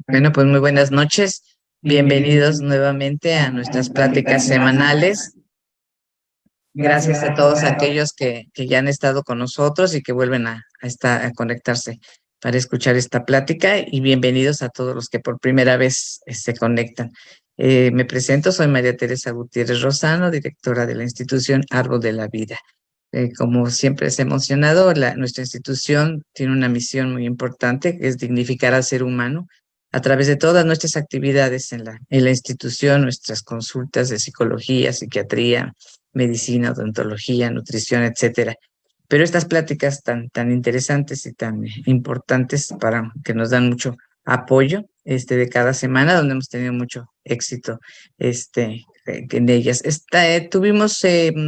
Bueno, pues muy buenas noches. Bienvenidos nuevamente a nuestras pláticas semanales. Gracias a todos aquellos que ya han estado con nosotros y que vuelven a conectarse para escuchar esta plática y bienvenidos a todos los que por primera vez se conectan. Me presento, soy María Teresa Gutiérrez Rosano, directora de la institución Árbol de la Vida. Como siempre es emocionado, nuestra institución tiene una misión muy importante, que es dignificar al ser humano a través de todas nuestras actividades en la institución, nuestras consultas de psicología, psiquiatría, medicina, odontología, nutrición, etcétera. Pero estas pláticas tan interesantes y tan importantes para que nos dan mucho apoyo de cada semana, donde hemos tenido mucho éxito en ellas. Tuvimos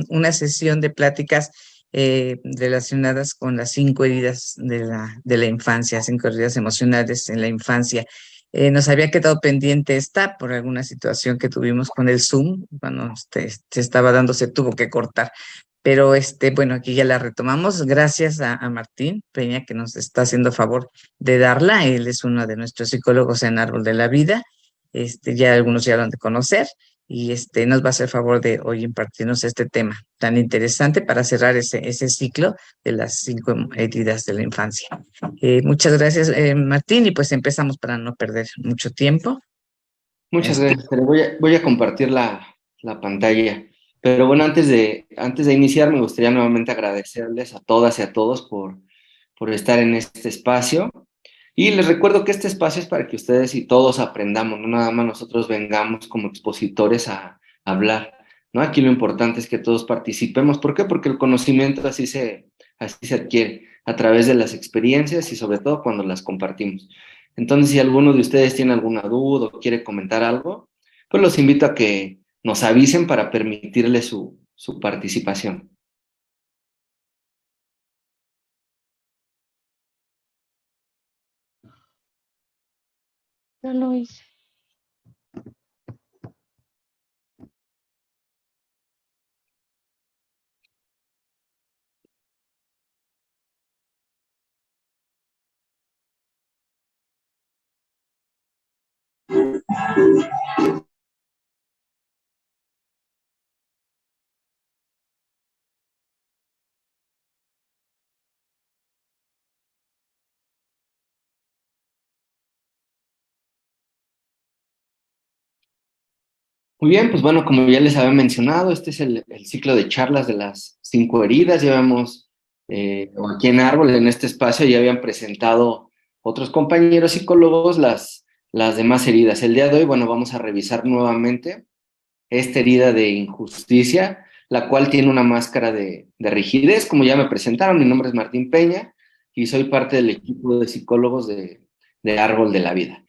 una sesión de pláticas relacionadas con las 5 heridas de la infancia, 5 heridas emocionales en la infancia. Nos había quedado pendiente esta por alguna situación que tuvimos con el Zoom, cuando se estaba dando, se tuvo que cortar. Pero bueno, aquí ya la retomamos. Gracias a Martín Peña, que nos está haciendo favor de darla. Él es uno de nuestros psicólogos en Árbol de la Vida. Ya algunos ya lo han de conocer. Y nos va a hacer favor de hoy impartirnos este tema tan interesante para cerrar ese ciclo de las 5 heridas de la infancia. Muchas gracias, Martín, y pues empezamos para no perder mucho tiempo. Muchas gracias, Tere. Voy a compartir la pantalla. Pero bueno, antes de iniciar, me gustaría nuevamente agradecerles a todas y a todos por estar en este espacio. Y les recuerdo que este espacio es para que ustedes y todos aprendamos, no nada más nosotros vengamos como expositores a hablar, ¿no? Aquí lo importante es que todos participemos. ¿Por qué? Porque el conocimiento así se adquiere, a través de las experiencias y sobre todo cuando las compartimos. Entonces, si alguno de ustedes tiene alguna duda o quiere comentar algo, pues los invito a que nos avisen para permitirle su participación. Ya lo hice. Muy bien, pues bueno, como ya les había mencionado, este es el ciclo de charlas de las 5 heridas. Llevamos, aquí en Árbol, en este espacio, ya habían presentado otros compañeros psicólogos las demás heridas. El día de hoy, bueno, vamos a revisar nuevamente esta herida de injusticia, la cual tiene una máscara de rigidez. Como ya me presentaron, mi nombre es Martín Peña y soy parte del equipo de psicólogos de Árbol de la Vida.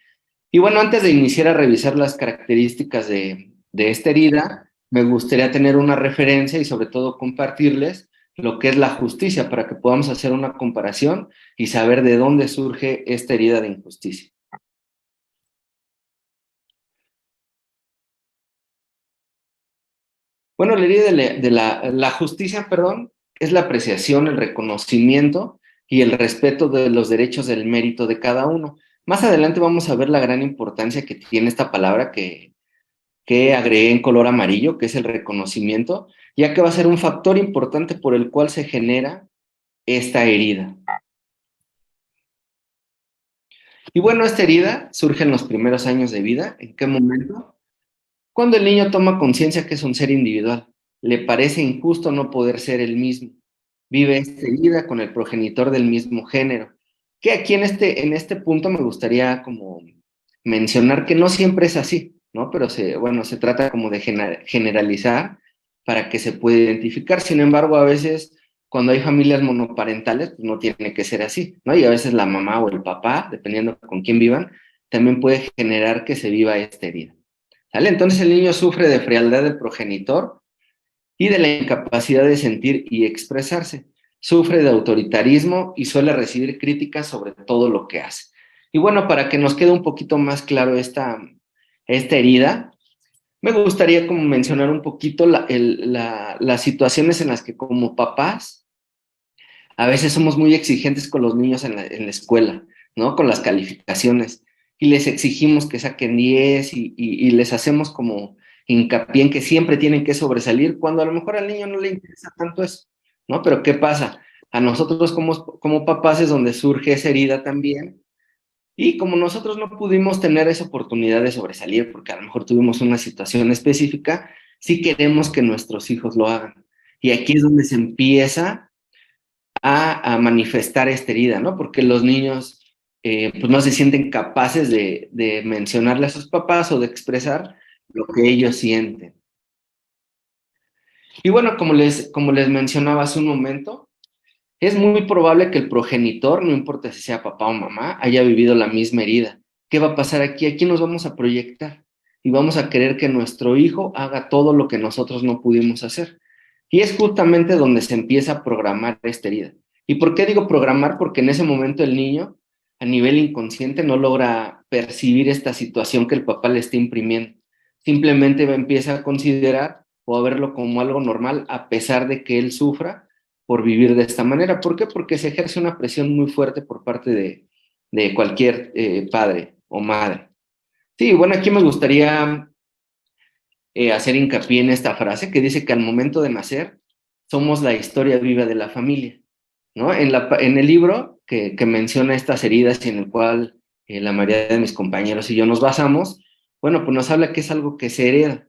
Y bueno, antes de iniciar a revisar las características de esta herida, me gustaría tener una referencia y sobre todo compartirles lo que es la justicia para que podamos hacer una comparación y saber de dónde surge esta herida de injusticia. Bueno, la herida de la justicia, perdón, es la apreciación, el reconocimiento y el respeto de los derechos del mérito de cada uno. Más adelante vamos a ver la gran importancia que tiene esta palabra que agregué en color amarillo, que es el reconocimiento, ya que va a ser un factor importante por el cual se genera esta herida. Y bueno, esta herida surge en los primeros años de vida. ¿En qué momento? Cuando el niño toma conciencia que es un ser individual, le parece injusto no poder ser el mismo. Vive esta herida con el progenitor del mismo género. Que aquí en este punto me gustaría como mencionar que no siempre es así, ¿no? Pero se trata como de generalizar para que se pueda identificar. Sin embargo, a veces cuando hay familias monoparentales, pues no tiene que ser así, ¿no? Y a veces la mamá o el papá, dependiendo con quién vivan, también puede generar que se viva esta herida. ¿Sale? Entonces el niño sufre de frialdad del progenitor y de la incapacidad de sentir y expresarse. Sufre de autoritarismo y suele recibir críticas sobre todo lo que hace. Y bueno, para que nos quede un poquito más claro esta herida, me gustaría como mencionar un poquito las situaciones en las que como papás a veces somos muy exigentes con los niños en la escuela, ¿no? Con las calificaciones. y les exigimos que saquen 10 y les hacemos como hincapié en que siempre tienen que sobresalir, cuando a lo mejor al niño no le interesa tanto eso, ¿no? Pero ¿qué pasa? A nosotros como papás es donde surge esa herida también, y como nosotros no pudimos tener esa oportunidad de sobresalir, porque a lo mejor tuvimos una situación específica, sí queremos que nuestros hijos lo hagan. Y aquí es donde se empieza a manifestar esta herida, ¿no? Porque los niños pues no se sienten capaces de mencionarle a sus papás o de expresar lo que ellos sienten. Y bueno, como les mencionaba hace un momento, es muy probable que el progenitor, no importa si sea papá o mamá, haya vivido la misma herida. ¿Qué va a pasar aquí? Aquí nos vamos a proyectar y vamos a querer que nuestro hijo haga todo lo que nosotros no pudimos hacer. Y es justamente donde se empieza a programar esta herida. ¿Y por qué digo programar? Porque en ese momento el niño, a nivel inconsciente, no logra percibir esta situación que el papá le está imprimiendo. Simplemente empieza a considerar o a verlo como algo normal, a pesar de que él sufra por vivir de esta manera. ¿Por qué? Porque se ejerce una presión muy fuerte por parte de cualquier padre o madre. Sí, bueno, aquí me gustaría hacer hincapié en esta frase que dice que al momento de nacer somos la historia viva de la familia, ¿no? En el libro que menciona estas heridas y en el cual la mayoría de mis compañeros y yo nos basamos, bueno, pues nos habla que es algo que se hereda,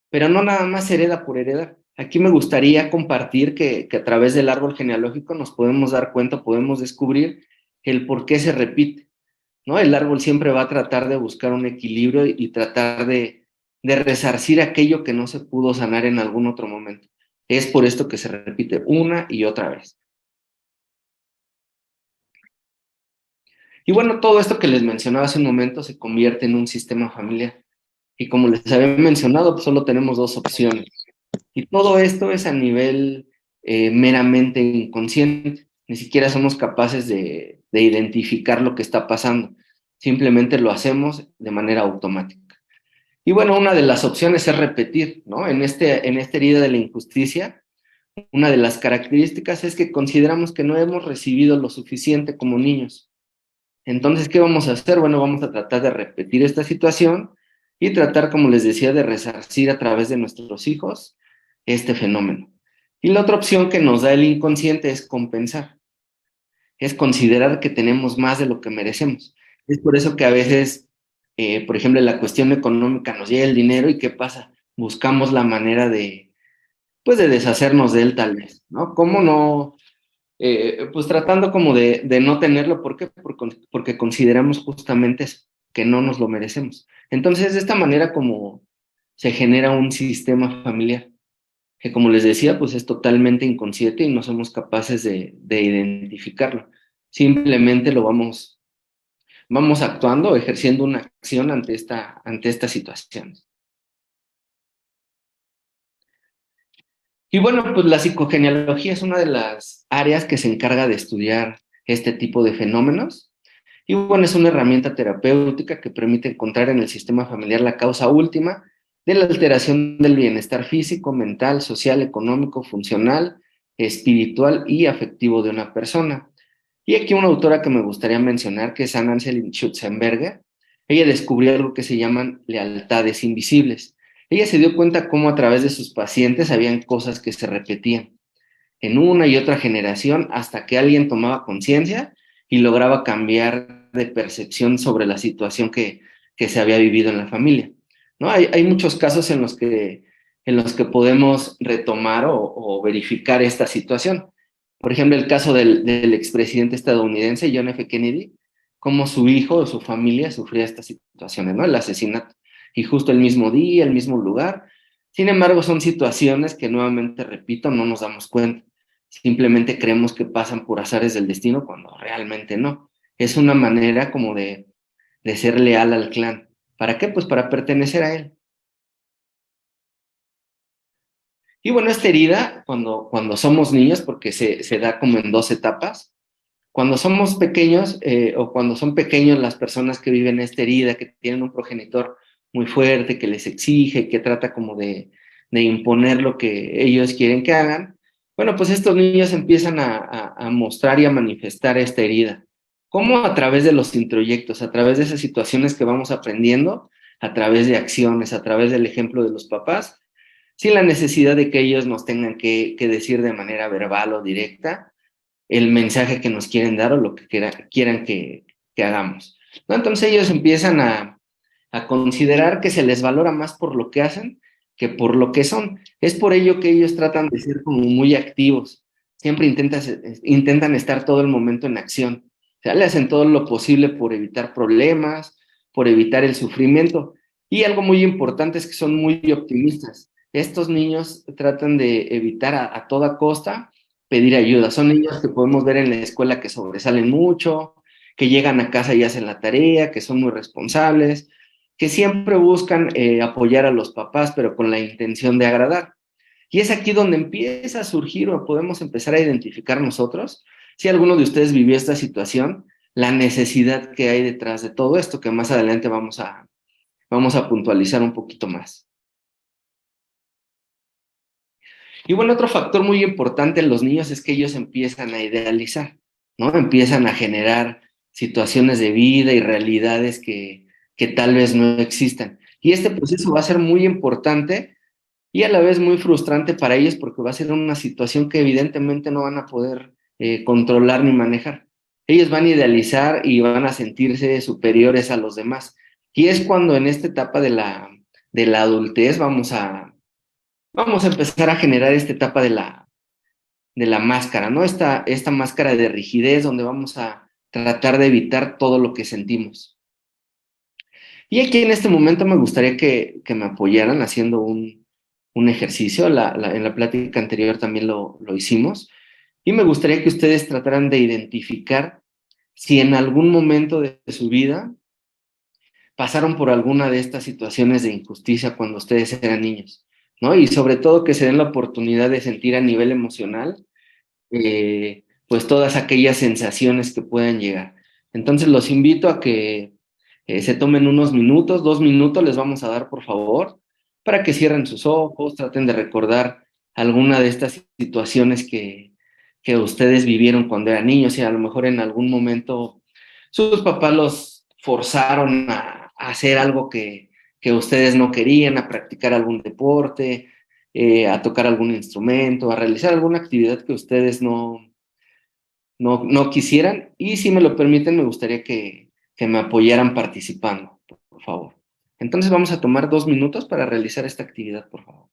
pero no nada más se hereda por heredar. Aquí me gustaría compartir que a través del árbol genealógico nos podemos dar cuenta, podemos descubrir el por qué se repite, ¿no? El árbol siempre va a tratar de buscar un equilibrio y tratar de resarcir aquello que no se pudo sanar en algún otro momento. Es por esto que se repite una y otra vez. Y bueno, todo esto que les mencionaba hace un momento se convierte en un sistema familiar. Y como les había mencionado, pues solo tenemos dos opciones. Y todo esto es a nivel meramente inconsciente. Ni siquiera somos capaces de identificar lo que está pasando. Simplemente lo hacemos de manera automática. Y bueno, una de las opciones es repetir, ¿no? En esta herida de la injusticia, una de las características es que consideramos que no hemos recibido lo suficiente como niños. Entonces, ¿qué vamos a hacer? Bueno, vamos a tratar de repetir esta situación y tratar, como les decía, de resarcir a través de nuestros hijos este fenómeno. Y la otra opción que nos da el inconsciente es compensar, es considerar que tenemos más de lo que merecemos. Es por eso que a veces, por ejemplo, en la cuestión económica nos llega el dinero y ¿qué pasa? Buscamos la manera pues de deshacernos de él tal vez, ¿no? ¿Cómo no? Pues tratando como de no tenerlo, ¿por qué? Porque consideramos justamente eso, que no nos lo merecemos. Entonces, de esta manera como se genera un sistema familiar, que como les decía, pues es totalmente inconsciente y no somos capaces de identificarlo. Simplemente lo vamos actuando, ejerciendo una acción ante esta situación. Y bueno, pues la psicogenealogía es una de las áreas que se encarga de estudiar este tipo de fenómenos. Y bueno, es una herramienta terapéutica que permite encontrar en el sistema familiar la causa última de la alteración del bienestar físico, mental, social, económico, funcional, espiritual y afectivo de una persona. Y aquí una autora que me gustaría mencionar, que es Anne-Anselin Schutzenberger. Ella descubrió algo que se llaman lealtades invisibles. Ella se dio cuenta cómo a través de sus pacientes habían cosas que se repetían en una y otra generación hasta que alguien tomaba conciencia y lograba cambiar de percepción sobre la situación que se había vivido en la familia, ¿no? Hay muchos casos en los que podemos retomar o verificar esta situación. Por ejemplo, el caso del expresidente estadounidense John F. Kennedy, cómo su hijo o su familia sufría estas situaciones, ¿no? El asesinato. Y justo el mismo día, el mismo lugar. Sin embargo, son situaciones que nuevamente, repito, no nos damos cuenta. Simplemente creemos que pasan por azares del destino cuando realmente no. Es una manera como de ser leal al clan. ¿Para qué? Pues para pertenecer a él. Y bueno, esta herida, cuando somos niños, porque se da como en dos etapas, cuando somos pequeños o cuando son pequeños las personas que viven esta herida, que tienen un progenitor muy fuerte, que les exige, que trata como de imponer lo que ellos quieren que hagan, bueno, pues estos niños empiezan a mostrar y a manifestar esta herida. ¿Cómo? A través de los introyectos, a través de esas situaciones que vamos aprendiendo, a través de acciones, a través del ejemplo de los papás, sin la necesidad de que ellos nos tengan que decir de manera verbal o directa el mensaje que nos quieren dar o lo que quieran que hagamos, ¿no? Entonces ellos empiezan a considerar que se les valora más por lo que hacen que por lo que son. Es por ello que ellos tratan de ser como muy activos, siempre intentan estar todo el momento en acción, o sea, le hacen todo lo posible por evitar problemas, por evitar el sufrimiento. Y algo muy importante es que son muy optimistas. Estos niños tratan de evitar a toda costa pedir ayuda. Son niños que podemos ver en la escuela que sobresalen mucho, que llegan a casa y hacen la tarea, que son muy responsables, que siempre buscan apoyar a los papás, pero con la intención de agradar. Y es aquí donde empieza a surgir o podemos empezar a identificar nosotros, si alguno de ustedes vivió esta situación, la necesidad que hay detrás de todo esto, que más adelante vamos a puntualizar un poquito más. Y bueno, otro factor muy importante en los niños es que ellos empiezan a idealizar, ¿no? Empiezan a generar situaciones de vida y realidades que tal vez no existan. Y este proceso va a ser muy importante y a la vez muy frustrante para ellos porque va a ser una situación que evidentemente no van a poder controlar ni manejar. Ellos van a idealizar y van a sentirse superiores a los demás. Y es cuando en esta etapa de la adultez vamos a empezar a generar esta etapa de la máscara, ¿no? Esta máscara de rigidez donde vamos a tratar de evitar todo lo que sentimos. Y aquí en este momento me gustaría que me apoyaran haciendo un ejercicio. En la plática anterior también lo hicimos. Y me gustaría que ustedes trataran de identificar si en algún momento de su vida pasaron por alguna de estas situaciones de injusticia cuando ustedes eran niños, ¿no? Y sobre todo que se den la oportunidad de sentir a nivel emocional, pues todas aquellas sensaciones que puedan llegar. Entonces los invito a que se tomen unos minutos, 2 minutos les vamos a dar, por favor, para que cierren sus ojos, traten de recordar alguna de estas situaciones que ustedes vivieron cuando eran niños y a lo mejor en algún momento sus papás los forzaron a hacer algo que ustedes no querían, a practicar algún deporte, a tocar algún instrumento, a realizar alguna actividad que ustedes no quisieran. Y si me lo permiten, me gustaría que me apoyaran participando, por favor. Entonces vamos a tomar 2 minutos para realizar esta actividad, por favor.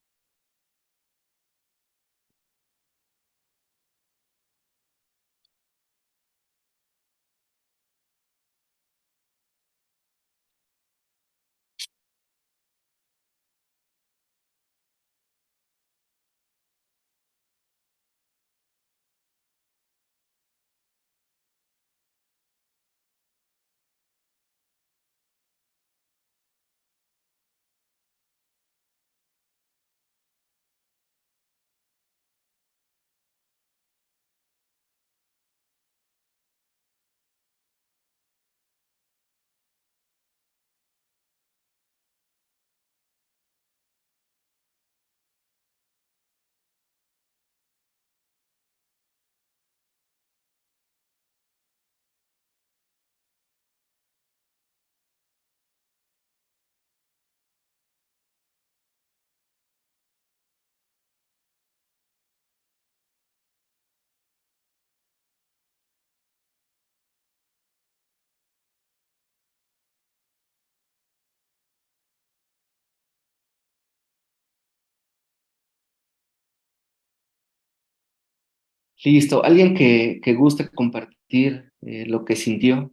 Listo. ¿Alguien que guste compartir lo que sintió?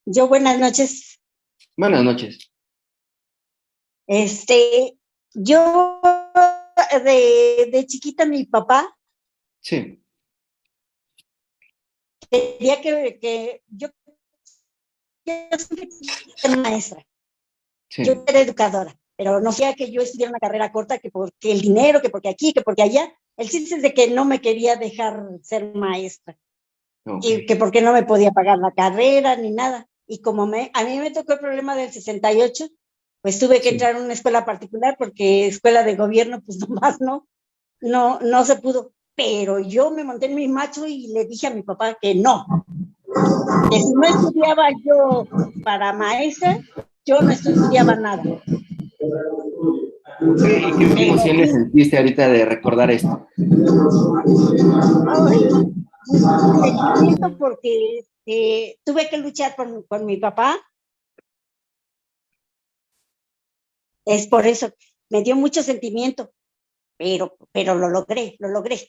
Yo, buenas noches. Buenas noches. Yo de chiquita mi papá Sí. quería que yo siempre quise ser maestra. Sí. Yo era educadora, pero no sea que yo estudiara una carrera corta, que porque el dinero, que porque aquí, que porque allá. El chiste es de que no me quería dejar ser maestra. Okay. Y que porque no me podía pagar la carrera ni nada. Y como a mí me tocó el problema del 68, pues tuve que Sí. entrar a una escuela particular porque escuela de gobierno, pues nomás no se pudo. Pero yo me monté en mi macho y le dije a mi papá que no, que si no estudiaba yo para maestra, yo no estudiaba nada. ¿Y qué Pero emociones sí, sentiste ahorita de recordar esto? ay, sentimiento porque tuve que luchar con mi papá. Es por eso, me dio mucho sentimiento, pero lo logré, lo logré.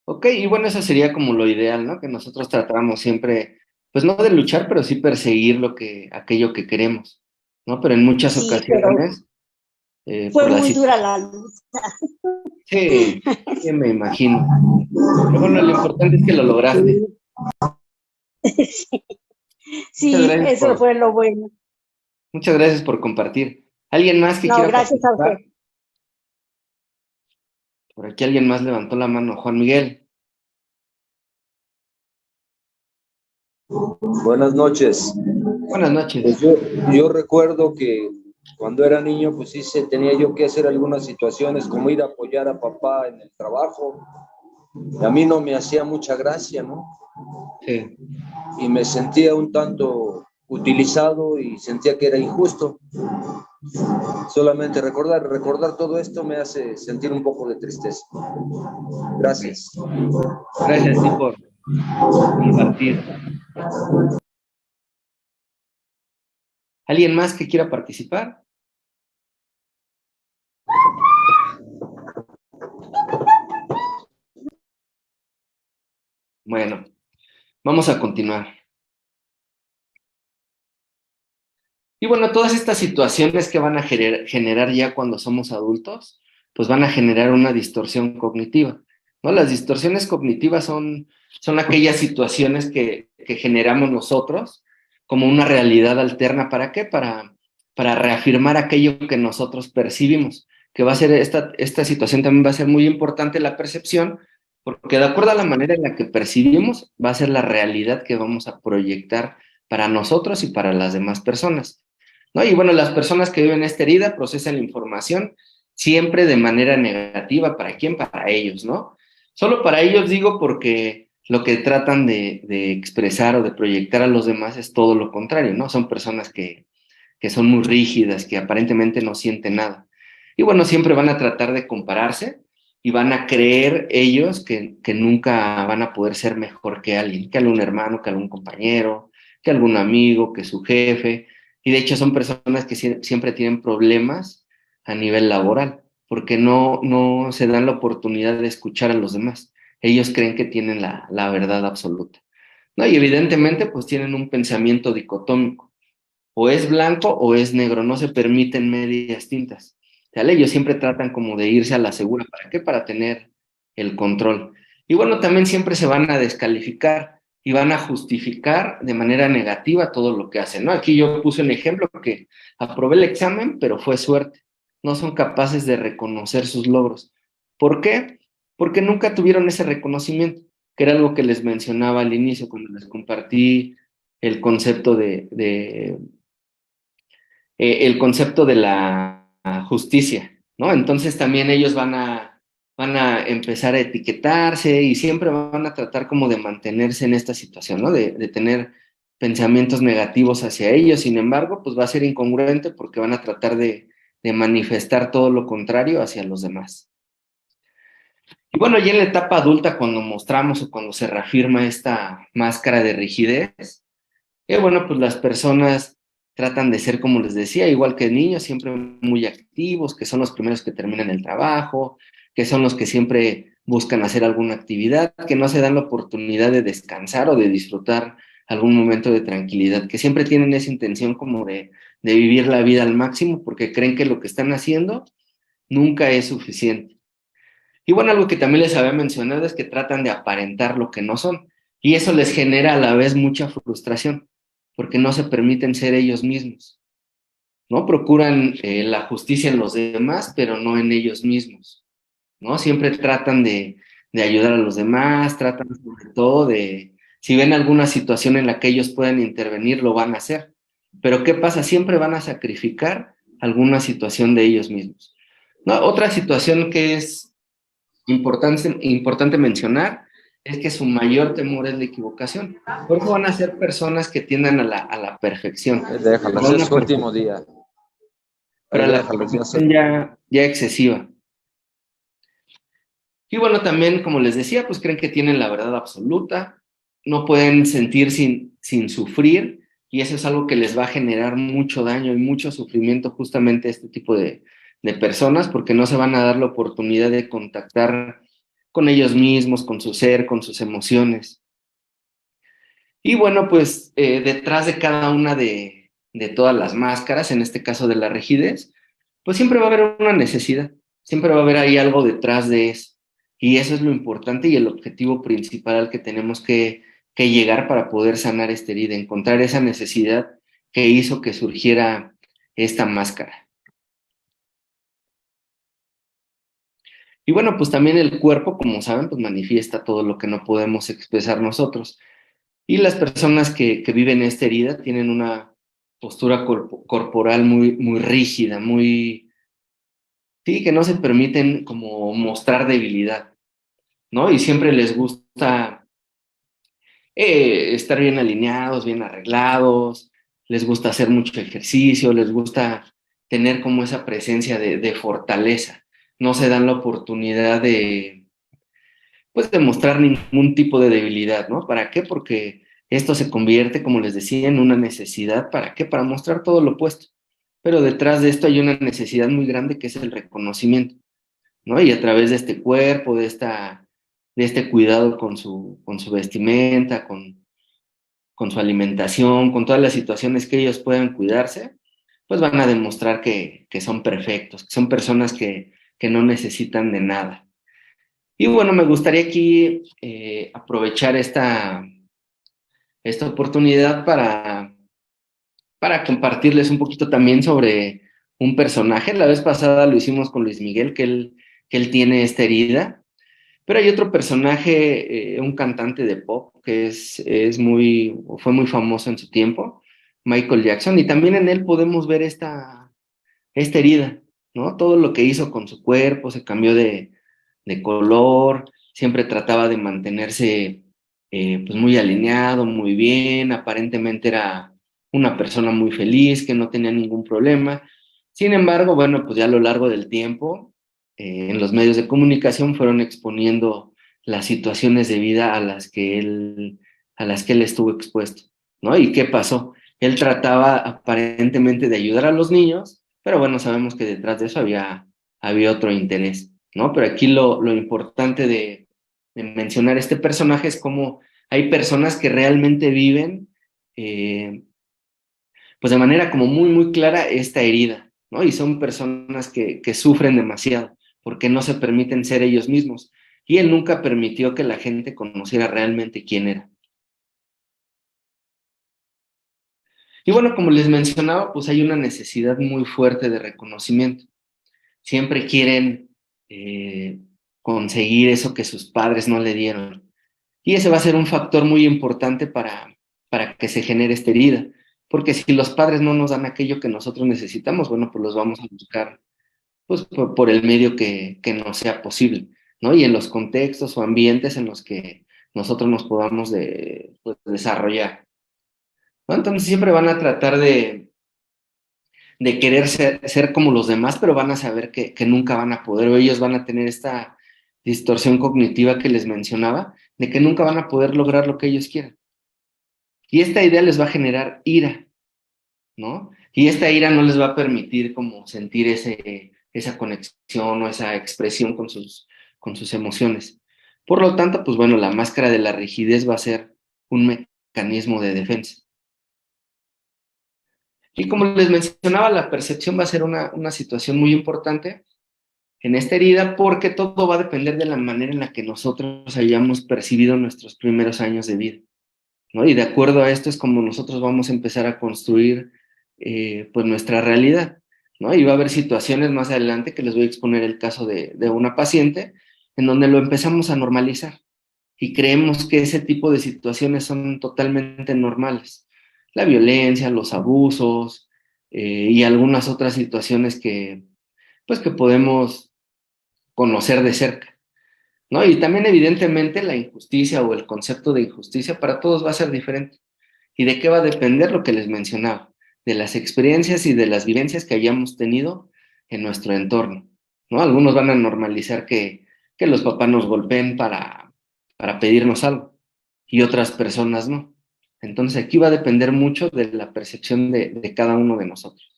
Ok, y bueno, eso sería como lo ideal, ¿no? Que nosotros tratamos siempre, pues no de luchar, pero sí perseguir aquello que queremos, ¿no? Pero en muchas Sí, pero ocasiones, fue por la muy dura situación, la lucha. sí, sí, me imagino. Pero bueno, lo importante es que lo lograste. Sí, Muchas sí, gracias eso fue lo bueno. muchas gracias por compartir. ¿Alguien más que No, quiera gracias a participar? usted. Por aquí alguien más levantó la mano. Juan Miguel. Buenas noches. Buenas Pues noches. yo recuerdo que cuando era niño, pues sí tenía yo que hacer algunas situaciones, como ir a apoyar a papá en el trabajo. Y a mí no me hacía mucha gracia, ¿no? Sí. Y me sentía un tanto utilizado y sentía que era injusto. Solamente recordar todo esto me hace sentir un poco de tristeza. Gracias. Gracias a ti por compartir. ¿Alguien más que quiera participar? Bueno, vamos a continuar. Y bueno, todas estas situaciones que van a generar ya cuando somos adultos, pues van a generar una distorsión cognitiva, ¿no? Las distorsiones cognitivas son aquellas situaciones que generamos nosotros como una realidad alterna. ¿Para qué? Para reafirmar aquello que nosotros percibimos, que va a ser esta situación también va a ser muy importante la percepción, porque de acuerdo a la manera en la que percibimos, va a ser la realidad que vamos a proyectar para nosotros y para las demás personas, ¿no? Y bueno, las personas que viven esta herida procesan la información siempre de manera negativa. ¿Para quién? Para ellos, ¿no? Solo para ellos digo porque lo que tratan de expresar o de proyectar a los demás es todo lo contrario, ¿no? Son personas que son muy rígidas, que aparentemente no sienten nada. Y bueno, siempre van a tratar de compararse y van a creer ellos que nunca van a poder ser mejor que alguien, que algún hermano, que algún compañero, que algún amigo, que su jefe. Y de hecho son personas que siempre tienen problemas a nivel laboral, porque no se dan la oportunidad de escuchar a los demás. Ellos creen que tienen la verdad absoluta, ¿no? Y evidentemente pues tienen un pensamiento dicotómico, o es blanco o es negro, no se permiten medias tintas, ¿sale? Ellos siempre tratan como de irse a la segura. ¿Para qué? Para tener el control. Y bueno, también siempre se van a descalificar y van a justificar de manera negativa todo lo que hacen, ¿no? Aquí yo puse un ejemplo que aprobé el examen, pero fue suerte. No son capaces de reconocer sus logros. ¿Por qué? Porque nunca tuvieron ese reconocimiento, que era algo que les mencionaba al inicio cuando les compartí el concepto el concepto de la justicia, ¿no? Entonces también ellos van a empezar a etiquetarse y siempre van a tratar como de mantenerse en esta situación, ¿no? De tener pensamientos negativos hacia ellos. Sin embargo, pues va a ser incongruente porque van a tratar de manifestar todo lo contrario hacia los demás. Y bueno, ya en la etapa adulta, cuando mostramos o cuando se reafirma esta máscara de rigidez, bueno, pues las personas tratan de ser, como les decía, igual que niños, siempre muy activos, que son los primeros que terminan el trabajo, que son los que siempre buscan hacer alguna actividad, que no se dan la oportunidad de descansar o de disfrutar algún momento de tranquilidad, que siempre tienen esa intención como de vivir la vida al máximo porque creen que lo que están haciendo nunca es suficiente. Y bueno, algo que también les había mencionado es que tratan de aparentar lo que no son. Y eso les genera a la vez mucha frustración, porque no se permiten ser ellos mismos, ¿no? Procuran la justicia en los demás, pero no en ellos mismos, ¿no? Siempre tratan de ayudar a los demás, tratan sobre todo si ven alguna situación en la que ellos puedan intervenir, lo van a hacer, Pero ¿qué pasa? Siempre van a sacrificar alguna situación de ellos mismos. ¿No? Otra situación que es importante mencionar es que su mayor temor es la equivocación. Por eso van a ser personas que tiendan a la perfección. Déjalo, No es su último día. Pero a la perfección ya excesiva. Y bueno, también, como les decía, pues creen que tienen la verdad absoluta, no pueden sentir sin sufrir, y eso es algo que les va a generar mucho daño y mucho sufrimiento justamente a este tipo de personas, porque no se van a dar la oportunidad de contactar con ellos mismos, con su ser, con sus emociones. Y bueno, pues detrás de cada una de todas las máscaras, en este caso de la rigidez, pues siempre va a haber una necesidad, siempre va a haber ahí algo detrás de eso. Y eso es lo importante y el objetivo principal al que tenemos que llegar para poder sanar esta herida, encontrar esa necesidad que hizo que surgiera esta máscara. Y bueno, pues también el cuerpo, como saben, pues manifiesta todo lo que no podemos expresar nosotros. Y las personas que viven esta herida tienen una postura corporal muy rígida, sí, que no se permiten como mostrar debilidad, ¿no? Y siempre les gusta estar bien alineados, bien arreglados, les gusta hacer mucho ejercicio, les gusta tener como esa presencia de fortaleza. No se dan la oportunidad pues, de mostrar ningún tipo de debilidad, ¿no? ¿Para qué? Porque esto se convierte, como les decía, en una necesidad. ¿Para qué? Para mostrar todo lo opuesto. Pero detrás de esto hay una necesidad muy grande que es el reconocimiento, ¿no? Y a través de este cuerpo, de este cuidado con su vestimenta, con su alimentación, con todas las situaciones que ellos puedan cuidarse, pues van a demostrar que son perfectos, que son personas que no necesitan de nada. Y bueno, me gustaría aquí aprovechar esta oportunidad para compartirles un poquito también sobre un personaje. La vez pasada lo hicimos con Luis Miguel, que él tiene esta herida, pero hay otro personaje, un cantante de pop, que fue muy famoso en su tiempo, Michael Jackson, y también en él podemos ver esta herida, ¿no? Todo lo que hizo con su cuerpo, se cambió de color, siempre trataba de mantenerse pues muy alineado, muy bien, aparentemente era una persona muy feliz, que no tenía ningún problema. Sin embargo, bueno, pues ya a lo largo del tiempo, en los medios de comunicación fueron exponiendo las situaciones de vida a las que él estuvo expuesto, ¿no? ¿Y qué pasó? Él trataba aparentemente de ayudar a los niños, pero bueno, sabemos que detrás de eso había otro interés, ¿no? Pero aquí lo importante de mencionar este personaje es cómo hay personas que realmente viven, pues de manera como muy clara esta herida, ¿no? Y son personas que sufren demasiado porque no se permiten ser ellos mismos. Y él nunca permitió que la gente conociera realmente quién era. Y bueno, como les mencionaba, pues hay una necesidad muy fuerte de reconocimiento. Siempre quieren conseguir eso que sus padres no le dieron. Y ese va a ser un factor muy importante para que se genere esta herida. Porque si los padres no nos dan aquello que nosotros necesitamos, bueno, pues los vamos a buscar pues, por el medio que nos sea posible, ¿no? Y en los contextos o ambientes en los que nosotros nos podamos pues, desarrollar, ¿no? Entonces siempre van a tratar de querer ser como los demás, pero van a saber que nunca van a poder, o ellos van a tener esta distorsión cognitiva que les mencionaba, de que nunca van a poder lograr lo que ellos quieran. Y esta idea les va a generar ira, ¿no? Y esta ira no les va a permitir como sentir esa conexión o esa expresión con sus emociones. Por lo tanto, pues bueno, la máscara de la rigidez va a ser un mecanismo de defensa. Y como les mencionaba, la percepción va a ser una situación muy importante en esta herida porque todo va a depender de la manera en la que nosotros hayamos percibido nuestros primeros años de vida, ¿no? Y de acuerdo a esto es como nosotros vamos a empezar a construir pues nuestra realidad, ¿no? Y va a haber situaciones más adelante que les voy a exponer el caso de una paciente en donde lo empezamos a normalizar y creemos que ese tipo de situaciones son totalmente normales. la violencia, los abusos y algunas otras situaciones pues, que podemos conocer de cerca, ¿no? Y también evidentemente la injusticia o el concepto de injusticia para todos va a ser diferente. ¿Y de qué va a depender? Lo que les mencionaba, de las experiencias y de las vivencias que hayamos tenido en nuestro entorno, ¿no? Algunos van a normalizar que los papás nos golpeen para pedirnos algo y otras personas no. Entonces aquí va a depender mucho de la percepción de cada uno de nosotros.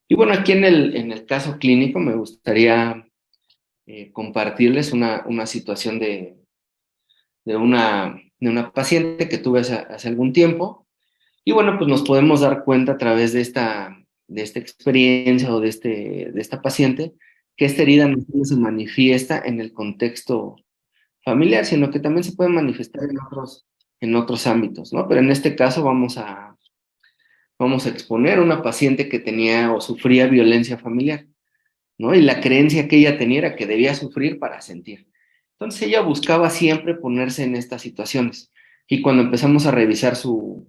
Y bueno, aquí en el caso clínico me gustaría compartirles una situación de una paciente que tuve hace algún tiempo. Y bueno, pues nos podemos dar cuenta a través de esta experiencia o de esta paciente que esta herida no solo se manifiesta en el contexto familiar, sino que también se puede manifestar en otros ámbitos, ¿no? Pero en este caso vamos a exponer a una paciente que tenía o sufría violencia familiar, ¿no? Y la creencia que ella tenía era que debía sufrir para sentir. Entonces ella buscaba siempre ponerse en estas situaciones. Y cuando empezamos a revisar su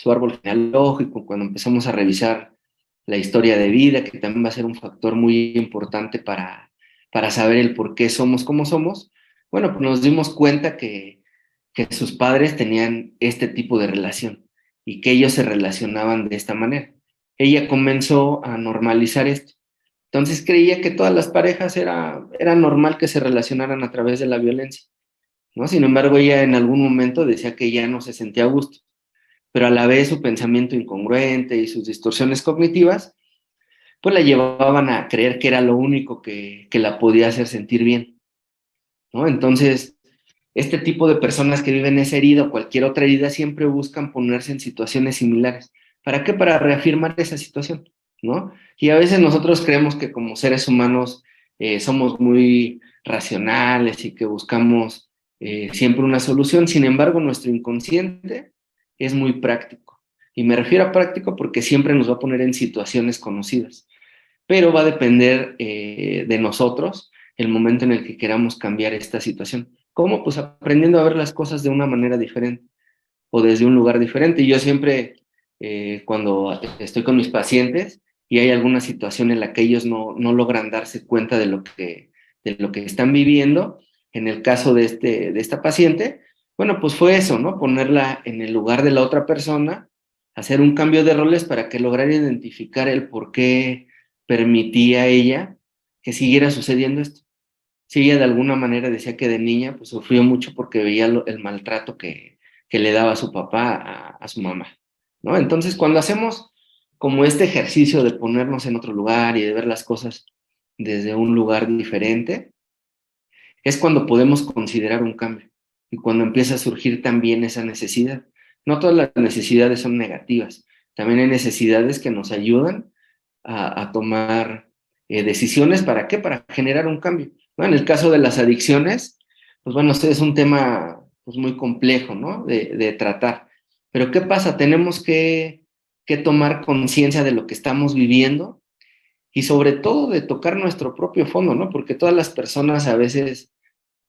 árbol genealógico, cuando empezamos a revisar la historia de vida, que también va a ser un factor muy importante para saber el por qué somos como somos, bueno, pues nos dimos cuenta que sus padres tenían este tipo de relación y que ellos se relacionaban de esta manera. Ella comenzó a normalizar esto. Entonces creía que todas las parejas era normal que se relacionaran a través de la violencia, ¿no? Sin embargo, ella en algún momento decía que ya no se sentía a gusto, pero a la vez su pensamiento incongruente y sus distorsiones cognitivas, pues la llevaban a creer que era lo único que la podía hacer sentir bien, ¿no? Entonces, este tipo de personas que viven esa herida o cualquier otra herida siempre buscan ponerse en situaciones similares. ¿Para qué? Para reafirmar esa situación, ¿no? Y a veces nosotros creemos que como seres humanos somos muy racionales y que buscamos siempre una solución. Sin embargo, nuestro inconsciente es muy práctico. Y me refiero a práctico porque siempre nos va a poner en situaciones conocidas. Pero va a depender de nosotros el momento en el que queramos cambiar esta situación. ¿Cómo? Pues aprendiendo a ver las cosas de una manera diferente o desde un lugar diferente. Y yo siempre, cuando estoy con mis pacientes y hay alguna situación en la que ellos no logran darse cuenta de lo que están viviendo, en el caso de esta paciente, bueno, pues fue eso, ¿no? Ponerla en el lugar de la otra persona, hacer un cambio de roles para que lograra identificar el por qué permitía a ella que siguiera sucediendo esto. Si ella de alguna manera decía que de niña pues sufrió mucho porque veía el maltrato que le daba a su papá, a su mamá, ¿no? Entonces, cuando hacemos como este ejercicio de ponernos en otro lugar y de ver las cosas desde un lugar diferente, es cuando podemos considerar un cambio y cuando empieza a surgir también esa necesidad. No todas las necesidades son negativas, también hay necesidades que nos ayudan a tomar decisiones. ¿Para qué? Para generar un cambio, ¿no? En el caso de las adicciones, pues bueno, este es un tema pues muy complejo, ¿no? De tratar. Pero ¿qué pasa? Tenemos que tomar conciencia de lo que estamos viviendo y sobre todo de tocar nuestro propio fondo, ¿no? Porque todas las personas a veces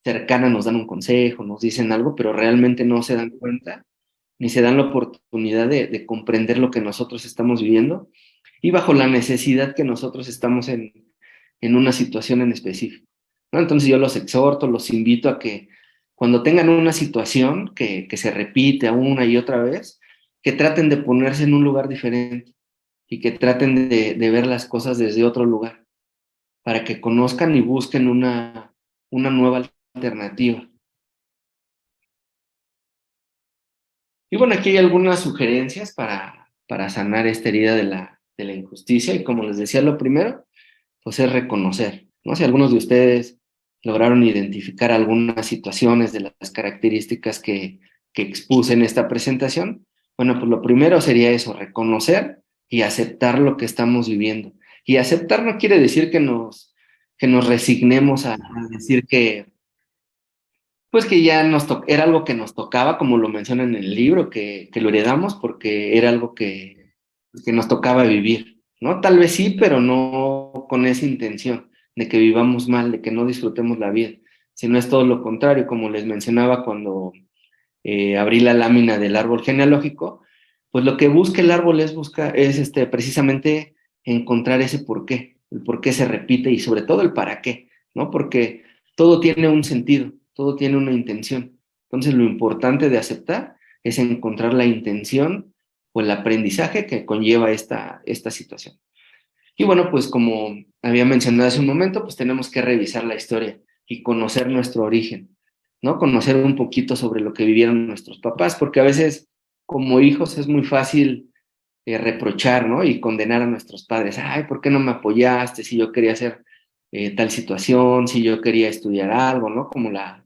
cercanas nos dan un consejo, nos dicen algo, pero realmente no se dan cuenta ni se dan la oportunidad de comprender lo que nosotros estamos viviendo y bajo la necesidad que nosotros estamos en una situación en específico, ¿no? Entonces yo los exhorto, los invito a que cuando tengan una situación que se repite una y otra vez, que traten de ponerse en un lugar diferente y que traten de ver las cosas desde otro lugar, para que conozcan y busquen una nueva alternativa. Y bueno, aquí hay algunas sugerencias para sanar esta herida de la injusticia. Y como les decía, lo primero, pues es reconocer, ¿no? Si algunos de ustedes lograron identificar algunas situaciones de las características que expuse en esta presentación, bueno, pues lo primero sería eso, reconocer y aceptar lo que estamos viviendo. Y aceptar no quiere decir que nos resignemos a decir que pues que ya era algo que nos tocaba, como lo menciona en el libro, que lo heredamos porque era algo que nos tocaba vivir, ¿no? Tal vez sí, pero no con esa intención de que vivamos mal, de que no disfrutemos la vida, sino es todo lo contrario, como les mencionaba cuando abrí la lámina del árbol genealógico, pues lo que busca el árbol es precisamente encontrar ese por qué, el por qué se repite y sobre todo el para qué, ¿no? Porque todo tiene un sentido, todo tiene una intención. Entonces lo importante de aceptar es encontrar la intención o el aprendizaje que conlleva esta situación. Y bueno, pues como había mencionado hace un momento, pues tenemos que revisar la historia y conocer nuestro origen, ¿no? Conocer un poquito sobre lo que vivieron nuestros papás, porque a veces como hijos es muy fácil reprochar, ¿no? Y condenar a nuestros padres. Ay, ¿por qué no me apoyaste si yo quería hacer tal situación, si yo quería estudiar algo, ¿no? Como la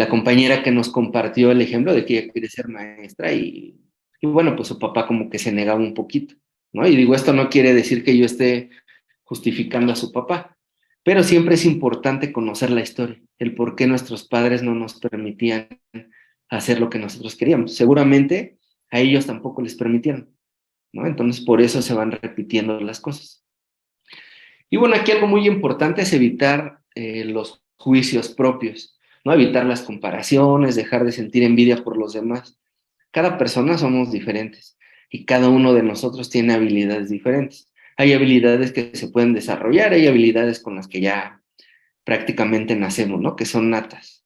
compañera que nos compartió el ejemplo de que ella quiere ser maestra y bueno, pues su papá como que se negaba un poquito, ¿no? Y digo, esto no quiere decir que yo esté justificando a su papá, pero siempre es importante conocer la historia, el por qué nuestros padres no nos permitían hacer lo que nosotros queríamos. Seguramente a ellos tampoco les permitieron, ¿no? Entonces por eso se van repitiendo las cosas. Y bueno, aquí algo muy importante es evitar los juicios propios, ¿no? Evitar las comparaciones, dejar de sentir envidia por los demás. Cada persona somos diferentes y cada uno de nosotros tiene habilidades diferentes. Hay habilidades que se pueden desarrollar, hay habilidades con las que ya prácticamente nacemos, ¿no? Que son natas.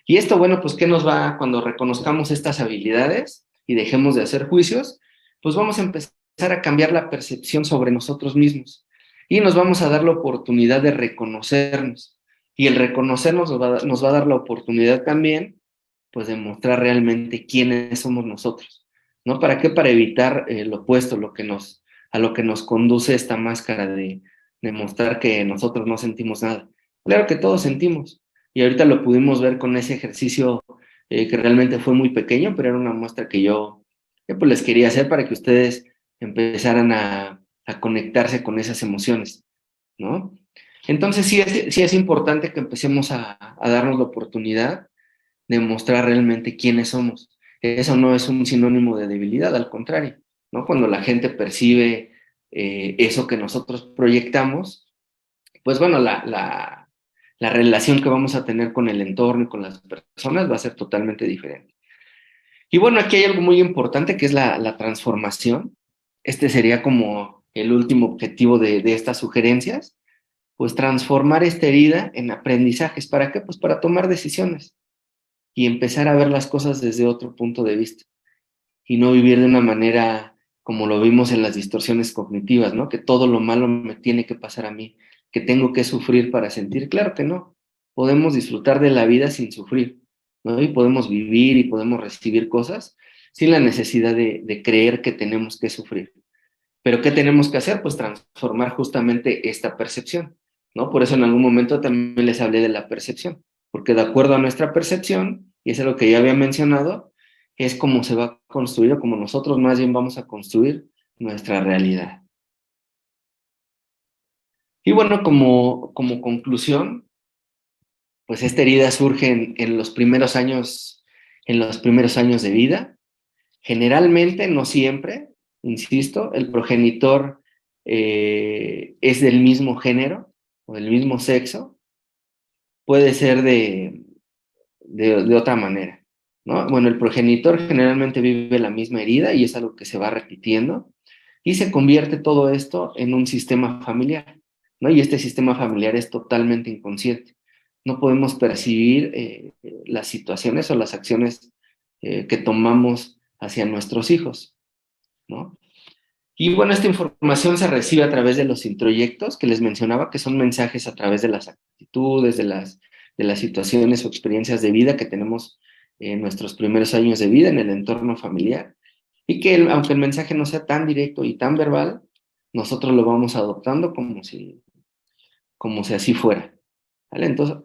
Y esto, bueno, pues ¿qué nos va cuando reconozcamos estas habilidades y dejemos de hacer juicios? Pues vamos a empezar a cambiar la percepción sobre nosotros mismos y nos vamos a dar la oportunidad de reconocernos. Y el reconocernos nos va a dar la oportunidad también, pues, de mostrar realmente quiénes somos nosotros, ¿no? ¿Para qué? Para evitar lo opuesto, a lo que nos conduce esta máscara de mostrar que nosotros no sentimos nada. Claro que todos sentimos, y ahorita lo pudimos ver con ese ejercicio que realmente fue muy pequeño, pero era una muestra que yo pues les quería hacer para que ustedes empezaran a conectarse con esas emociones, ¿no? Entonces sí es importante que empecemos a darnos la oportunidad de mostrar realmente quiénes somos. Eso no es un sinónimo de debilidad, al contrario, ¿no? Cuando la gente percibe eso que nosotros proyectamos, pues bueno, la relación que vamos a tener con el entorno y con las personas va a ser totalmente diferente. Y bueno, aquí hay algo muy importante que es la transformación. Este sería como el último objetivo de estas sugerencias, pues transformar esta herida en aprendizajes. ¿Para qué? Pues para tomar decisiones y empezar a ver las cosas desde otro punto de vista y no vivir de una manera como lo vimos en las distorsiones cognitivas, ¿no? Que todo lo malo me tiene que pasar a mí, que tengo que sufrir para sentir. Claro que no. Podemos disfrutar de la vida sin sufrir, ¿no? Y podemos vivir y podemos recibir cosas sin la necesidad de creer que tenemos que sufrir. Pero ¿qué tenemos que hacer? Pues transformar justamente esta percepción, ¿no? Por eso en algún momento también les hablé de la percepción, porque de acuerdo a nuestra percepción, y eso es lo que ya había mencionado, es como se va a construir, o como nosotros más bien vamos a construir nuestra realidad. Y bueno, como conclusión, pues esta herida surge en los primeros años de vida. Generalmente, no siempre, insisto, el progenitor es del mismo género o del mismo sexo, puede ser de otra manera, ¿no? Bueno, el progenitor generalmente vive la misma herida y es algo que se va repitiendo y se convierte todo esto en un sistema familiar, ¿no? Y este sistema familiar es totalmente inconsciente. No podemos percibir las situaciones o las acciones que tomamos hacia nuestros hijos, ¿no? Y bueno, esta información se recibe a través de los introyectos que les mencionaba, que son mensajes a través de las actitudes, de las situaciones o experiencias de vida que tenemos en nuestros primeros años de vida en el entorno familiar. Y que aunque el mensaje no sea tan directo y tan verbal, nosotros lo vamos adoptando como si así fuera, ¿vale? Entonces,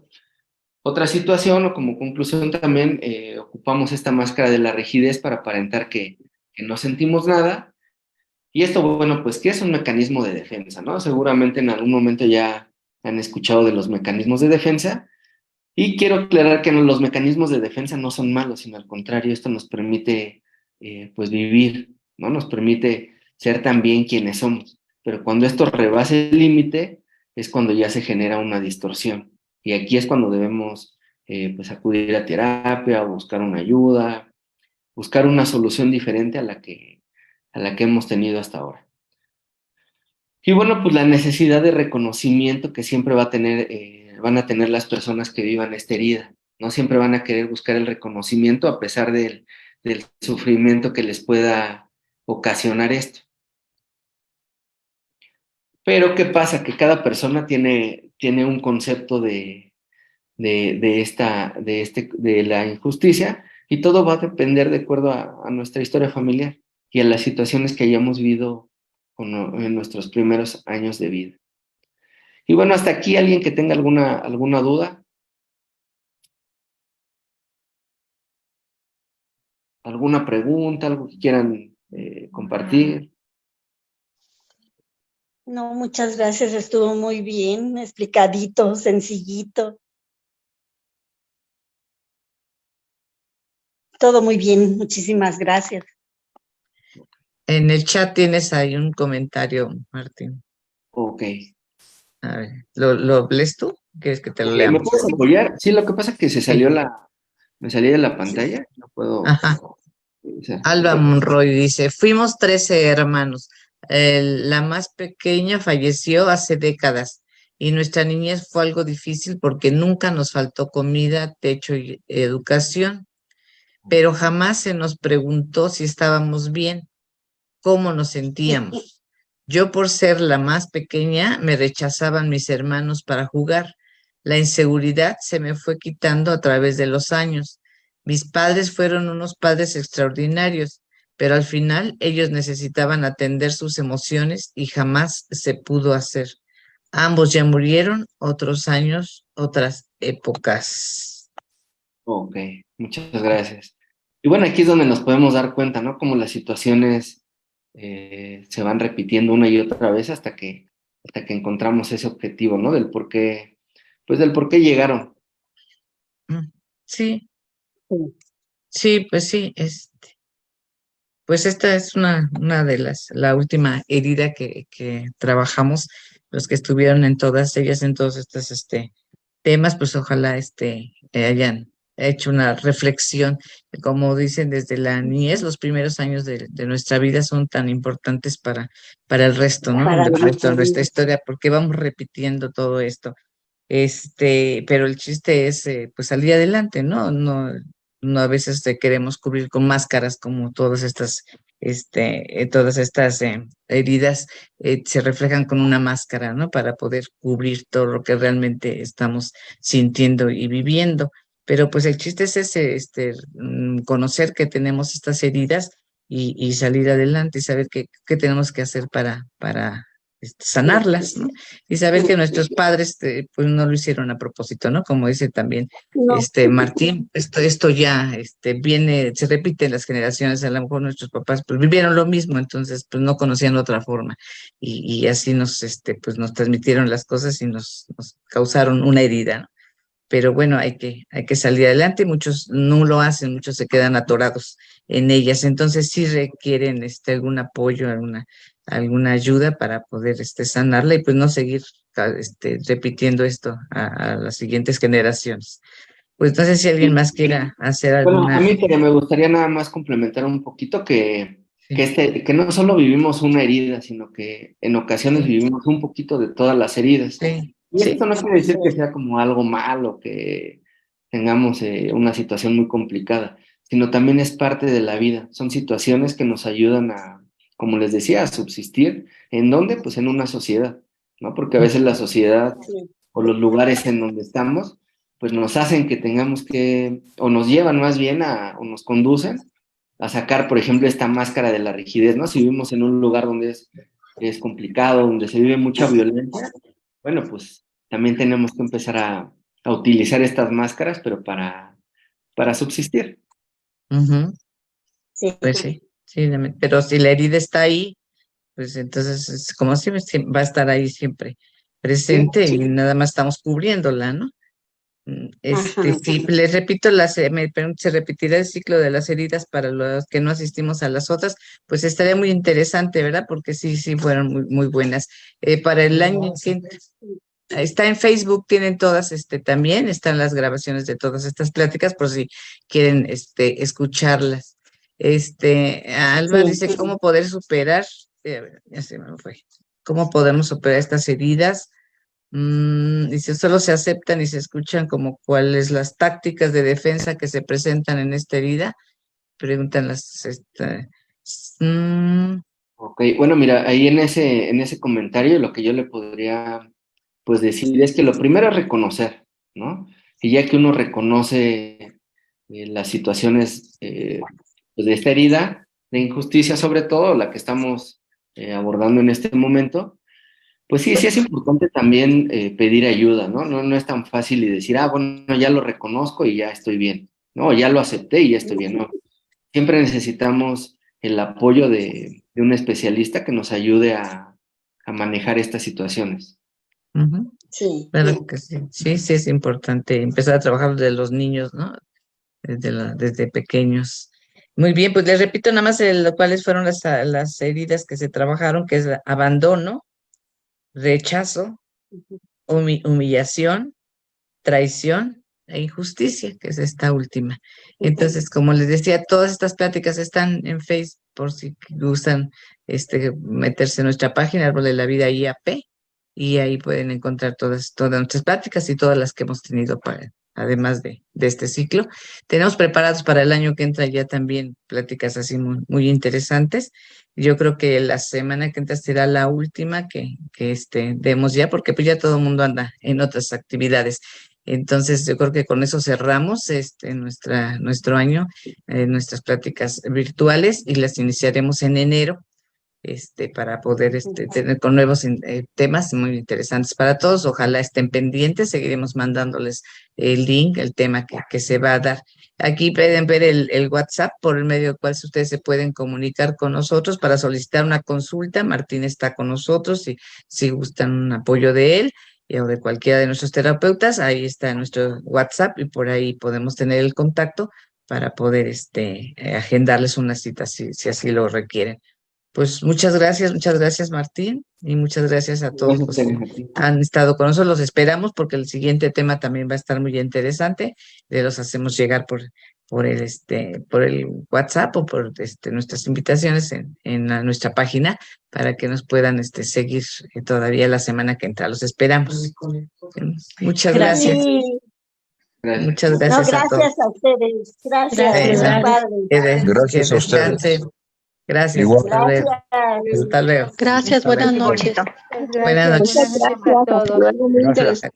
otra situación o como conclusión también ocupamos esta máscara de la rigidez para aparentar que no sentimos nada. Y esto, bueno, pues que es un mecanismo de defensa, ¿no? Seguramente en algún momento ya han escuchado de los mecanismos de defensa. Y quiero aclarar que los mecanismos de defensa no son malos, sino al contrario, esto nos permite, pues, vivir, ¿no? Nos permite ser también quienes somos. Pero cuando esto rebasa el límite, es cuando ya se genera una distorsión. Y aquí es cuando debemos, pues, acudir a terapia o buscar una ayuda, buscar una solución diferente a la que hemos tenido hasta ahora. Y bueno, pues la necesidad de reconocimiento que siempre van a tener las personas que vivan esta herida. No siempre van a querer buscar el reconocimiento a pesar del sufrimiento que les pueda ocasionar esto. Pero ¿qué pasa? Que cada persona tiene un concepto de la injusticia, y todo va a depender de acuerdo a nuestra historia familiar y a las situaciones que hayamos vivido en nuestros primeros años de vida. Y bueno, hasta aquí, ¿alguien que tenga alguna duda? ¿Alguna pregunta? ¿Algo que quieran compartir? No, muchas gracias, estuvo muy bien, explicadito, sencillito. Todo muy bien, muchísimas gracias. En el chat tienes ahí un comentario, Martín. Ok. A ver, ¿lo lees tú? ¿Quieres que te lo ¿Me leamos? puedes apoyar? Sí, lo que pasa es que me salí de la pantalla, no puedo. Ajá. Alba Monroy dice, fuimos 13 hermanos. La más pequeña falleció hace décadas y nuestra niñez fue algo difícil porque nunca nos faltó comida, techo y educación, pero jamás se nos preguntó si estábamos bien, cómo nos sentíamos. Yo, por ser la más pequeña, me rechazaban mis hermanos para jugar. La inseguridad se me fue quitando a través de los años. Mis padres fueron unos padres extraordinarios, pero al final ellos necesitaban atender sus emociones y jamás se pudo hacer. Ambos ya murieron, otros años, otras épocas. Ok, muchas gracias. Y bueno, aquí es donde nos podemos dar cuenta, ¿no? Cómo las situaciones se van repitiendo una y otra vez hasta que encontramos ese objetivo, ¿no? Del por qué llegaron. Sí, sí, pues sí, pues esta es una de la última herida que trabajamos, los que estuvieron en todas ellas, en todos estos temas, pues ojalá hayan hecho una reflexión. Como dicen, desde la niñez, los primeros años de nuestra vida son tan importantes para el resto, ¿no? Para El resto de nuestra vida. historia, porque vamos repitiendo todo esto. Pero el chiste es pues salir adelante, ¿no? No a veces te queremos cubrir con máscaras como todas estas heridas se reflejan con una máscara, ¿no? Para poder cubrir todo lo que realmente estamos sintiendo y viviendo. Pero pues el chiste es conocer que tenemos estas heridas y salir adelante y saber qué tenemos que hacer para sanarlas, ¿no? Y saber que nuestros padres pues no lo hicieron a propósito, ¿no? Como dice también No, Martín, esto ya viene, se repite en las generaciones, a lo mejor nuestros papás pues vivieron lo mismo, entonces pues no conocían otra forma y así pues nos transmitieron las cosas y nos causaron una herida, ¿no? Pero bueno, hay que salir adelante, muchos no lo hacen, muchos se quedan atorados en ellas, entonces sí requieren algún apoyo, alguna ayuda para poder sanarla y pues no seguir repitiendo esto a las siguientes generaciones. Pues no sé si alguien más quiera hacer Bueno, a alguna. mí me gustaría nada más complementar un poquito que no solo vivimos una herida, sino que en ocasiones vivimos un poquito de todas las heridas. Sí, Y sí, esto no quiere decir que sea como algo malo, que tengamos una situación muy complicada, sino también es parte de la vida. Son situaciones que nos ayudan como les decía, a subsistir. ¿En dónde? Pues en una sociedad, ¿no? Porque a veces la sociedad o los lugares en donde estamos, pues nos hacen que tengamos o nos llevan más bien o nos conducen a sacar, por ejemplo, esta máscara de la rigidez, ¿no? Si vivimos en un lugar donde es complicado, donde se vive mucha violencia, bueno, pues también tenemos que empezar a utilizar estas máscaras, pero para subsistir. sí. pues sí, pero si la herida está ahí, pues entonces es como si va a estar ahí siempre presente y nada más estamos cubriéndola, ¿no? Ajá. Sí, les repito, me pregunto, ¿se repetirá el ciclo de las heridas para los que no asistimos a las otras? Pues estaría muy interesante, ¿verdad? Porque sí, fueron muy, muy buenas. Para el año siguiente, está en Facebook, tienen todas, también están las grabaciones de todas estas pláticas por si quieren, escucharlas. Alba Sí, dice, sí. ¿cómo poder superar? A ver, ya se me fue. ¿Cómo podemos superar estas heridas? Dice, solo se aceptan y se escuchan como cuáles las tácticas de defensa que se presentan en esta herida. Preguntan mm, Ok, bueno, mira, ahí en ese comentario lo que yo le podría pues decir es que lo primero es reconocer, ¿no? Y ya que uno reconoce las situaciones pues, de esta herida, de injusticia sobre todo, la que estamos abordando en este momento, pues sí, sí es importante también pedir ayuda, ¿no? No es tan fácil y decir, ah, bueno, ya lo reconozco y ya estoy bien, ¿no? Ya lo acepté y ya estoy bien, ¿no? Siempre necesitamos el apoyo de un especialista que nos ayude a manejar estas situaciones. ujú, Sí, claro que sí. Sí, sí es importante empezar a trabajar desde los niños, ¿no? Desde pequeños. Muy bien, pues les repito nada más cuáles fueron las heridas que se trabajaron, que es abandono, rechazo, humillación, traición e injusticia, que es esta última. Entonces, como les decía, todas estas pláticas están en Facebook por si gustan meterse en nuestra página, Árbol de la Vida IAP, y ahí pueden encontrar todas nuestras pláticas y todas las que hemos tenido además de este ciclo. Tenemos preparados para el año que entra ya también pláticas así muy, muy interesantes. Yo creo que la semana que entra será la última que demos ya, porque pues ya todo el mundo anda en otras actividades. Entonces, yo creo que con eso cerramos nuestro año, nuestras pláticas virtuales y las iniciaremos en enero, para poder tener con nuevos temas muy interesantes para todos. Ojalá estén pendientes, seguiremos mandándoles el link, el tema que se va a dar. Aquí pueden ver el WhatsApp por el medio del cual ustedes se pueden comunicar con nosotros para solicitar una consulta. Martín está con nosotros y si gustan un apoyo de él o de cualquiera de nuestros terapeutas, ahí está nuestro WhatsApp y por ahí podemos tener el contacto para poder agendarles una cita si así lo requieren. Pues muchas gracias Martín, y muchas gracias a todos Bueno, los que han estado con nosotros. Los esperamos porque el siguiente tema también va a estar muy interesante. Los hacemos llegar por el WhatsApp o por nuestras invitaciones en nuestra página para que nos puedan seguir todavía la semana que entra. Los esperamos. Muchas gracias. sí. gracias. Muchas No, gracias a todos. gracias a ustedes. Gracias, Gracias. muy padre. Gracias a ustedes. Descansen. Gracias. Igual. Hasta luego. Gracias. Hasta luego. Gracias, Hasta luego. buenas noches. Buenas noches. Muchas gracias a todos. Gracias.